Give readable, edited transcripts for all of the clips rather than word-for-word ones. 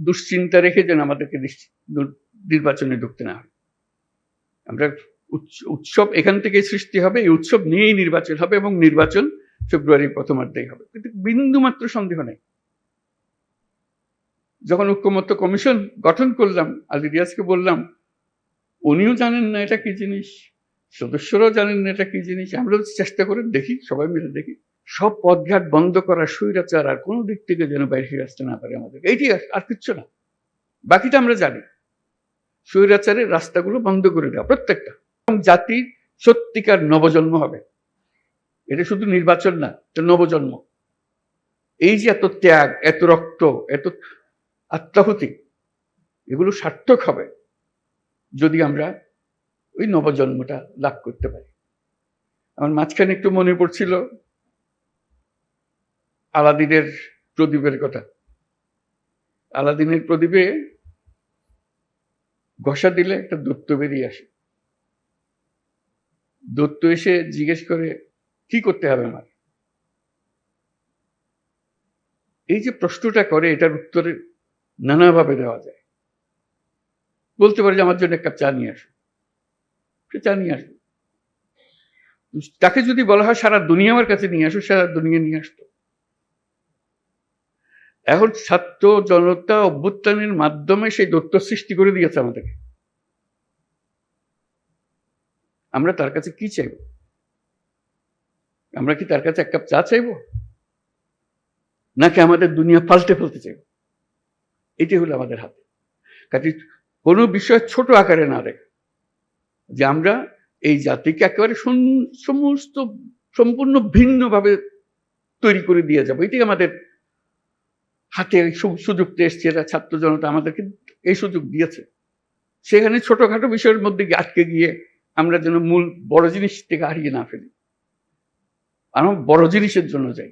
দুশ্চিন্তা রেখে যেন আমাদেরকে নির্বাচনে ঢুকতে না হয়। আমরা উৎসব এখান থেকে সৃষ্টি হবে, এই উৎসব নিয়েই নির্বাচন হবে এবং নির্বাচন ফেব্রুয়ারির প্রথমার্ধেই হবে, কিন্তু বিন্দুমাত্র সন্দেহ নেই। যখন ঐক্যমত্য কমিশন গঠন করলাম, আলী রিয়াজকে বললাম, উনিও জানেন না এটা কি জিনিস, সদস্যরাও জানেন না এটা কি জিনিস, আমরা চেষ্টা করে দেখি, সবাই মিলে দেখি সব পথঘাট বন্ধ করা, স্বৈরাচার আর কোনো দিক থেকে যেন বাইরে আসতে না পারে আমাদের, এইটি আর কিচ্ছু না। বাকিটা আমরা জানি। স্বৈরাচারের রাস্তাগুলো বন্ধ করে দেওয়া প্রত্যেকটা, এবং জাতির সত্যিকার নবজন্ম হবে। এটা শুধু নির্বাচন না, এটা নবজন্ম। এই যে এত ত্যাগ, এত রক্ত, এত আত্মাহুতি, এগুলো সার্থক হবে যদি আমরা ওই নবজন্মটা লাভ করতে পারি। আমার মাঝখানে একটু মনে পড়ছিল আলাদিনের প্রদীপের কথা। আলাদিনের প্রদীপে ঘষা দিলে একটা দৈত্য বেরিয়ে আসে। দৈত্য এসে জিজ্ঞেস করে, কি করতে হবে আমার? এই যে প্রশ্নটা করে, এটার উত্তরে নানাভাবে দেওয়া যায়। বলতে পারে যে আমার জন্য এক কাপ চা নিয়ে আসো, সে চা নিয়ে আসবে। তাকে যদি বলা হয় সারা দুনিয়া আমার কাছে নিয়ে আসো, সারা দুনিয়া নিয়ে আসতো। এখন ছাত্র জনতা অভ্যুত্থানের মাধ্যমে সেই দৈত্য সৃষ্টি করে দিয়েছে আমাদেরকে। আমরা তার কাছে কি চাইব? আমরা কি তার কাছে এক কাপ চা চাইব, নাকি আমাদের দুনিয়া পাল্টে ফেলতে চাইব? এটি হলো আমাদের হাতে। কাজে কোনো বিষয় ছোট আকারে না রেখে, যে আমরা এই জাতিকে একেবারে সমস্ত সম্পূর্ণ ভিন্নভাবে তৈরি করে দিয়ে যাবো, এটি আমাদের হাতে সুযোগটা এসছে। এরা ছাত্র জনতা আমাদেরকে এই সুযোগ দিয়েছে। সেখানে ছোটখাটো বিষয়ের মধ্যে আটকে গিয়ে আমরা যেন মূল বড় জিনিস থেকে হারিয়ে না ফেলি। আমরা বড় জিনিসের জন্য যাই,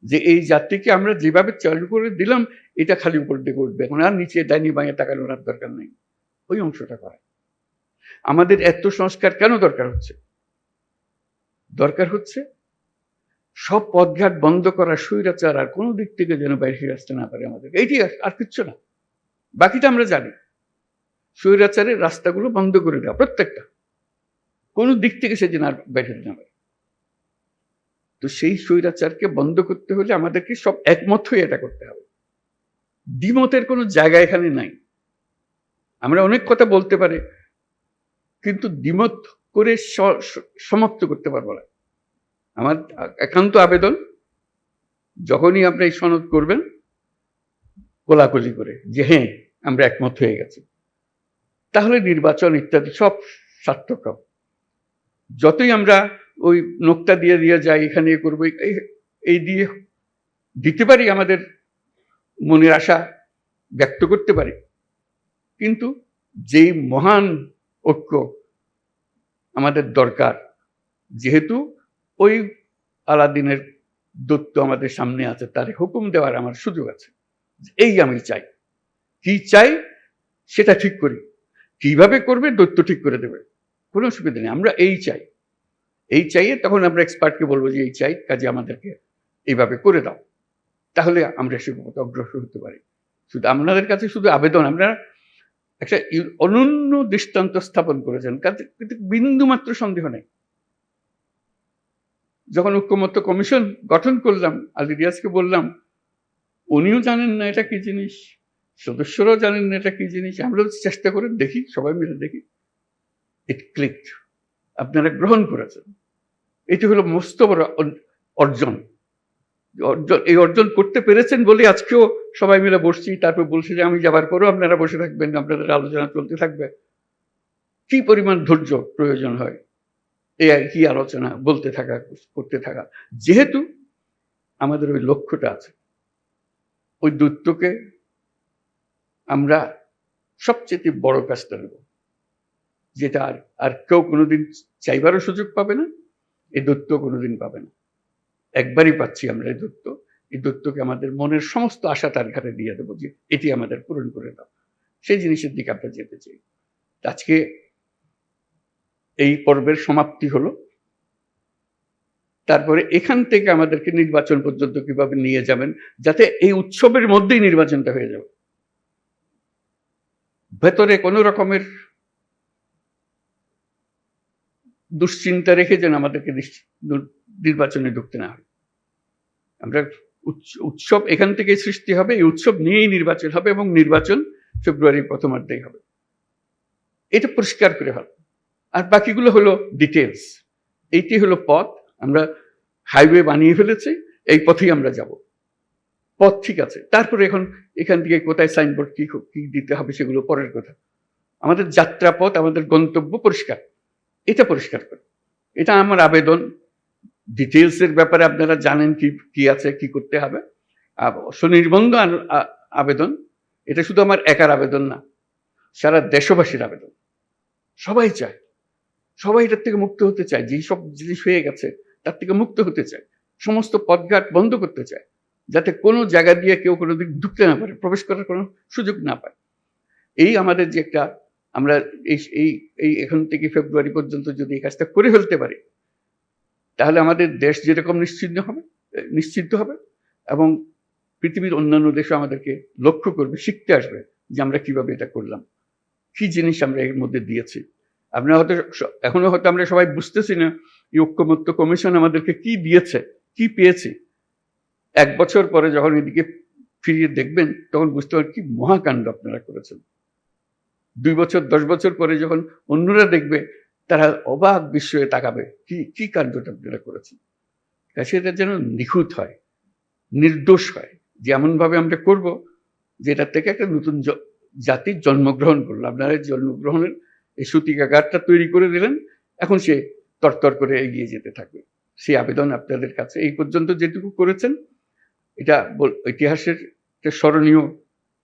যে এই জাতিকে আমরা যেভাবে চালু করে দিলাম, এটা খালি উপর দিকে উঠবে, এখন আর নিচে ডাইনি বাঁয়ে তাকানোর আর দরকার নেই। ওই অংশটা করা। আমাদের এত সংস্কার কেন দরকার হচ্ছে? দরকার হচ্ছে সব পথঘাট বন্ধ করা, স্বৈরাচার আর কোনো দিক থেকে যেন বাইরে আসতে না পারে আমাদের, এইটি আর কিচ্ছু না। বাকিটা আমরা জানি। স্বৈরাচারের রাস্তাগুলো বন্ধ করে দেওয়া প্রত্যেকটা, কোনো দিক থেকে সে যেন আর বাইরে না পারে। তো সেই স্বৈরাচারকে বন্ধ করতে হলে আমাদেরকে সব একমত হয়ে এটা করতে হবে। দ্বিমতের কোনো জায়গা এখানে নাই। আমরা অনেক কথা বলতে পারি, কিন্তু দ্বিমত করে সমাপ্ত করতে পারবো না। আমার একান্ত আবেদন, যখনই আপনি এই সনদ করবেন, কোলাকুলি করে যে হ্যাঁ আমরা একমত হয়ে গেছি, তাহলে নির্বাচন ইত্যাদি সব সার্থক হবে। যতই আমরা ওই নোকটা দিয়ে দিয়ে যাই, এখানে করবো, এই দিয়ে দিতে পারি, আমাদের মনের আশা ব্যক্ত করতে পারি, কিন্তু যেই মহান ঐক্য আমাদের দরকার, যেহেতু ওই আলাদিনের দৈত্য আমাদের সামনে আছে, তার হুকুম দেওয়ার আমার সুযোগ আছে। এই আমি চাই, কি চাই সেটা ঠিক করি, কিভাবে করবে দৈত্য ঠিক করে দেবে, কোনো অসুবিধা নেই। আমরা এই চাই, এই চাইয়ে তখন আমরা এক্সপার্টকে বলবো যে এই চাই, কাজে আমাদেরকে এইভাবে করে দাও, তাহলে আমরা সে পথে অগ্রসর হতে পারি। শুধু আপনাদের কাছে শুধু আবেদন, আমরা একটা অনন্য দৃষ্টান্ত স্থাপন করেছেন, কিন্তু বিন্দুমাত্র সন্দেহ নেই। যখন ঐক্যমত্য কমিশন গঠন করলাম, আলী রিয়াজকে বললাম, উনিও জানেন না এটা কি জিনিস, সদস্যরাও জানেন না এটা কি জিনিস, আমরা চেষ্টা করে দেখি, সবাই মিলে দেখি, ইট ক্লিকড। আপনারা গ্রহণ করেছেন, এটি হলো মস্ত বড় অর্জন। এই অর্জন করতে পেরেছেন বলে আজকেও সবাই মিলে বসছি, তারপর বলছি যে আমি যাবার পরও আপনারা বসে থাকবেন, আপনাদের আলোচনা চলতে থাকবে। কি পরিমাণ ধৈর্য প্রয়োজন হয় এই কি আলোচনা বলতে থাকা, করতে থাকা, যেহেতু আমাদের ওই লক্ষ্যটা আছে। ওই দৈত্যকে আমরা সবচেয়ে বড় কাজটা নেব, যেটা আর কেউ কোনোদিন চাইবারও সুযোগ পাবে না, এই দৈত্য কোনোদিন পাবে না। একবারই পাচ্ছি আমরা এই দৈত্য। এই দৈত্যকে আমাদের মনের সমস্ত আশা তার ঘাটে দিয়ে দেবো, যে এটি আমাদের পূরণ করে দাও। সেই জিনিসের দিকে আমরা যেতে চাই। আজকে এই পর্বের সমাপ্তি হলো। তারপরে এখান থেকে আমাদেরকে নির্বাচন পর্যন্ত কিভাবে নিয়ে যাবেন, যাতে এই উৎসবের মধ্যেই নির্বাচনটা হয়ে যাবে। ভেতরে কোনো রকমের দুশ্চিন্তা রেখে যেন আমাদেরকে নির্বাচনে ঢুকতে না হয়। আমরা উৎসব এখান থেকে সৃষ্টি হবে, এই উৎসব নিয়েই নির্বাচন হবে এবং নির্বাচন ফেব্রুয়ারির প্রথমার্ধেই হবে। এটা পরিষ্কার করে হবে। আর বাকিগুলো হলো ডিটেলস। এইটি হলো পথ। আমরা হাইওয়ে বানিয়ে ফেলেছি, এই পথেই আমরা যাব। পথ ঠিক আছে, তারপরে এখন এখান থেকে কোথায় সাইনবোর্ড কি দিতে হবে সেগুলো পরের কথা। আমাদের যাত্রাপথ, আমাদের গন্তব্য পরিষ্কার, এটা পরিষ্কার করে। এটা আমার আবেদন। ডিটেলসের ব্যাপারে আপনারা জানেন কি আছে, কি করতে হবে। স্বনির্বন্ধ আবেদন, এটা শুধু আমার একার আবেদন না, সারা দেশবাসীর আবেদন। সবাই চায়, সবাই এটার থেকে মুক্ত হতে চায়। যেই সব জিনিস হয়ে গেছে তার থেকে মুক্ত হতে চায়। সমস্ত পথঘাট বন্ধ করতে চায়, যাতে কোনো জায়গা দিয়ে কেউ কোনোদিন ঢুকতে না পারে, প্রবেশ করার কোনো সুযোগ না পায়। এই আমাদের যে একটা, আমরা এই এখান থেকে ফেব্রুয়ারি পর্যন্ত যদি এই কাজটা করে ফেলতে পারি, তাহলে আমাদের দেশ যেরকম নিশ্চিন্ত হবে এবং পৃথিবীর অন্যান্য দেশও আমাদেরকে লক্ষ্য করবে, শিখতে আসবে যে আমরা কিভাবে এটা করলাম, কি জিনিস আমরা এর মধ্যে দিয়েছি। এখনো হয়তো আমরা সবাই বুঝতেছি না এই ঐক্যমত্য কমিশন আমাদেরকে কি দিয়েছে, কি পেয়েছি। 1 বছর পরে যখন এদিকে ফিরিয়ে দেখবেন তখন বুঝতে পারবেন কি মহাকাণ্ড আপনারা করেছেন। 2 বছর 10 বছর পরে যখন অন্যরা দেখবে, তারা অবাক বিস্ময়ে তাকাবে, কি কাণ্ডটা আপনারা করেছেন। সেটা যেন নিখুঁত হয়, নির্দোষ হয়, যে এমনভাবে আমরা করব যেটার থেকে একটা নতুন জাতির জন্মগ্রহণ করলো। আপনারা জন্মগ্রহণের এই সূতিকাগারটা তৈরি করে দিলেন, এখন সে তরতর করে এগিয়ে যেতে থাকবে। সেই আবেদন আপনাদের কাছে। এই পর্যন্ত যেটুকু করেছেন, এটা ইতিহাসের একটা স্মরণীয়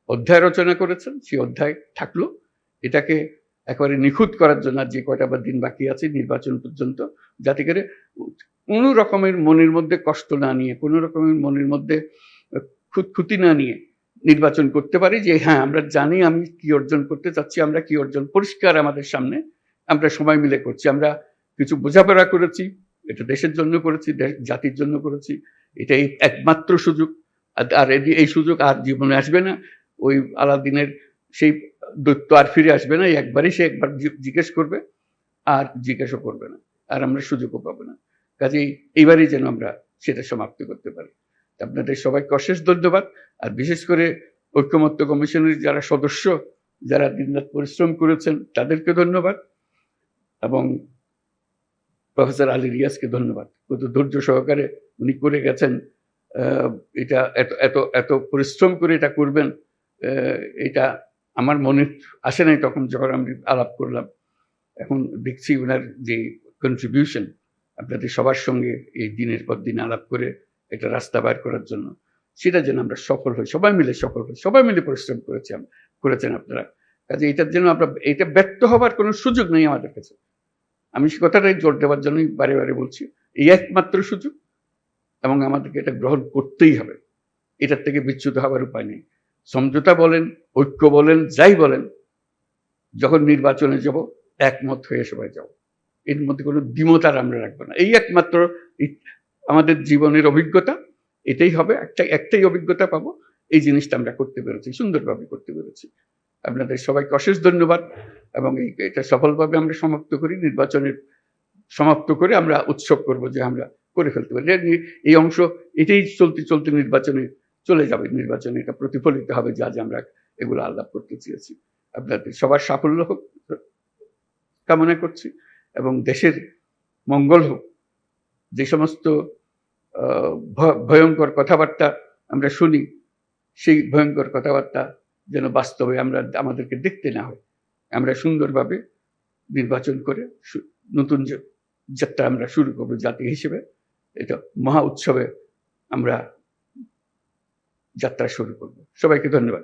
অধ্যায় রচনা করেছেন, সেই অধ্যায় থাকলো। এটাকে একেবারে নিখুঁত করার জন্য যে কয়টা বা দিন বাকি আছে নির্বাচন পর্যন্ত, যাতে করে কোনো রকমের মনের মধ্যে কষ্ট না নিয়ে, কোনো রকমের মনের মধ্যে খুঁতখুঁতি না নিয়ে নির্বাচন করতে পারি, যে হ্যাঁ আমরা জানি আমি কি অর্জন করতে চাচ্ছি, আমরা কি অর্জন পরিষ্কার আমাদের সামনে, আমরা সবাই মিলে করছি। আমরা কিছু বোঝাপড়া করেছি, এটা দেশের জন্য করেছি, জাতির জন্য করেছি। এটাই একমাত্র সুযোগ। আর এই সুযোগ আর জীবনে আসবে না। ওই আলাদিনের সেই দৈত্য আর ফিরে আসবে না। একবারই সে একবার জিজ্ঞেস করবে, আর জিজ্ঞাসা করবে না, আর আমরা সুযোগও পাবো না। কাজেই এইবারই যেন আমরা সেটা সমাপ্ত করতে পারি। আপনাদের সবাইকে অশেষ ধন্যবাদ। আর বিশেষ করে ঐক্যমত্য কমিশনের যারা সদস্য, যারা দিনরাত পরিশ্রম করেছেন, তাদেরকে ধন্যবাদ। এবং প্রফেসর আলী রিয়াজকে ধন্যবাদ। কত ধৈর্য সহকারে উনি করে গেছেন। এটা এত পরিশ্রম করে এটা করবেন, এটা আমার মনে আসে নাই তখন যখন আমি আলাপ করলাম। এখন দেখছি ওনার যে কন্ট্রিবিউশন আপনাদের সবার সঙ্গে এই দিনের পর দিন আলাপ করে একটা রাস্তা বার করার জন্য, সেটা যেন আমরা সফল হই, সবাই মিলে সফল হই। সবাই মিলে পরিশ্রম করেছেন আপনারা। কাজে এটার জন্য এটা ব্যর্থ হবার কোনো সুযোগ নেই আমাদের কাছে। আমি সে কথাটাই জোর দেওয়ার জন্যই বারে বারে বলছি, এই একমাত্র সুযোগ এবং আমাদেরকে এটা গ্রহণ করতেই হবে। এটার থেকে বিচ্যুত হবার উপায় নেই। সমঝোতা বলেন, ঐক্য বলেন, যাই বলেন, যখন নির্বাচনে যাব একমত হয়ে সবাই যাব। এর মধ্যে কোনো দ্বিমত আর আমরা রাখবো না। এই একমাত্র আমাদের জীবনের অভিজ্ঞতা, এটাই হবে। একটাই অভিজ্ঞতা পাবো, এই জিনিসটা আমরা করতে পেরেছি, সুন্দরভাবে করতে পেরেছি। আপনাদের সবাইকে অশেষ ধন্যবাদ। এবং এটা সফলভাবে আমরা সমাপ্ত করি। নির্বাচনের সমাপ্ত করে আমরা উৎসব করব যে আমরা করে ফেলতে পারি। এই অংশ এটাই চলতে নির্বাচনে চলে যাবে। নির্বাচনে এটা প্রতিফলিত হবে যা আমরা এগুলো আলাপ করতে চেয়েছি। আপনাদের সবার সাফল্য হোক কামনা করছি এবং দেশের মঙ্গল হোক। যে সমস্ত ভয়ঙ্কর কথাবার্তা আমরা শুনি, সেই ভয়ঙ্কর কথাবার্তা যেন বাস্তবে আমাদেরকে দেখতে না হয়। আমরা সুন্দরভাবে নির্বাচন করে নতুন যাত্রা আমরা শুরু করবো জাতি হিসেবে। এটা মহা উৎসবে আমরা যাত্রা শুরু করব। সবাইকে ধন্যবাদ।